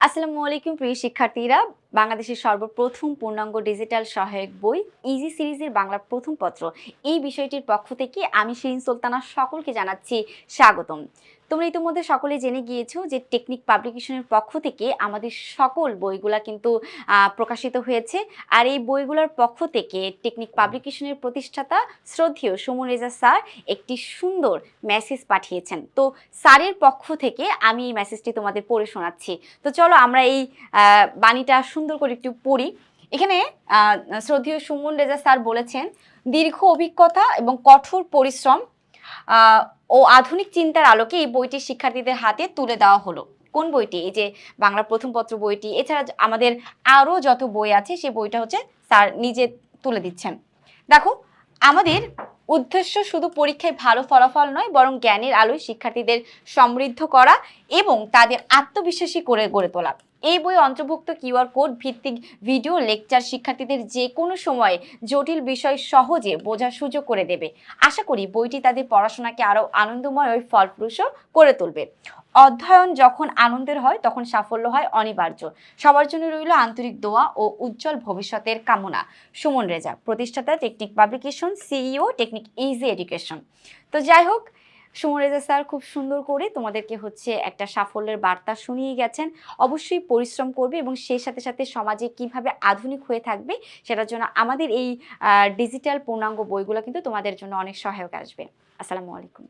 আসসালামু আলাইকুম প্রিয় শিক্ষার্থীরা। বাংলাদেশের সর্বপ্রথম পূর্ণাঙ্গ ডিজিটাল সহায়ক বই ইজি সিরিজের বাংলা প্রথম পত্র এই বিষয়টির পক্ষ থেকে আমি শিরিন সুলতানা সকলকে জানাচ্ছি স্বাগতম। তোমরা ইতিমধ্যে সকলে জেনে গিয়েছো যে টেকনিক পাবলিকেশনের পক্ষ থেকে আমাদের সকল বইগুলা কিন্তু প্রকাশিত হয়েছে। আর এই বইগুলোর পক্ষ থেকে টেকনিক পাবলিকেশনের প্রতিষ্ঠাতা শ্রদ্ধেয় সুমন রেজা স্যার একটি সুন্দর মেসেজ পাঠিয়েছেন। তো স্যারের পক্ষ থেকে আমি এই মেসেজটি তোমাদের পড়ে শোনাচ্ছি। তো চলো আমরা এই বাণীটা সুন্দর করে একটু পড়ি। এখানে শ্রদ্ধেয় সুমন রেজা স্যার বলেছেন, দীর্ঘ অভিজ্ঞতা এবং কঠোর পরিশ্রম ও আধুনিক চিন্তার আলোকে এই বইটি শিক্ষার্থীদের হাতে তুলে দেওয়া হলো। কোন বইটি? এই যে বাংলা প্রথম পত্র বইটি। এছাড়া আমাদের আরও যত বই আছে সেই বইটা হচ্ছে স্যার নিজে তুলে দিচ্ছেন। দেখো, আমাদের উদ্দেশ্য শুধু পরীক্ষায় ভালো ফলাফল নয়, বরং জ্ঞানের আলোয় শিক্ষার্থীদের সমৃদ্ধ করা এবং তাদের আত্মবিশ্বাসী করে গড়ে তোলা। এই বই অন্তর্ভুক্ত কিউআর কোড ভিত্তিক ভিডিও লেকচার শিক্ষার্থীদের যে কোনো সময়ে জটিল বিষয় সহজে বোঝার সুযোগ করে দেবে। আশা করি বইটি তাদের পড়াশোনাকে আরও আনন্দময় ও ফলপ্রসূ করে তুলবে। অধ্যয়ন যখন আনন্দের হয় তখন সাফল্য হয় অনিবার্য। সবার জন্য রইল আন্তরিক দোয়া ও উজ্জ্বল ভবিষ্যতের কামনা। সুমন রেজা, প্রতিষ্ঠাতা technique publication, CEO technique easy education. তো যাই হোক, সুমন রেজা স্যার খুব সুন্দর করে তোমাদেরকে হচ্ছে একটা সাফল্যের বার্তা শুনিয়ে গেছেন। অবশ্যই পরিশ্রম করবে এবং সেই সাথে সাথে সমাজে কিভাবে আধুনিক হয়ে থাকবে সেটার জন্য আমাদের এই ডিজিটাল পূর্ণাঙ্গ বইগুলো কিন্তু তোমাদের জন্য অনেক সহায়ক আসবে। আসসালামু আলাইকুম।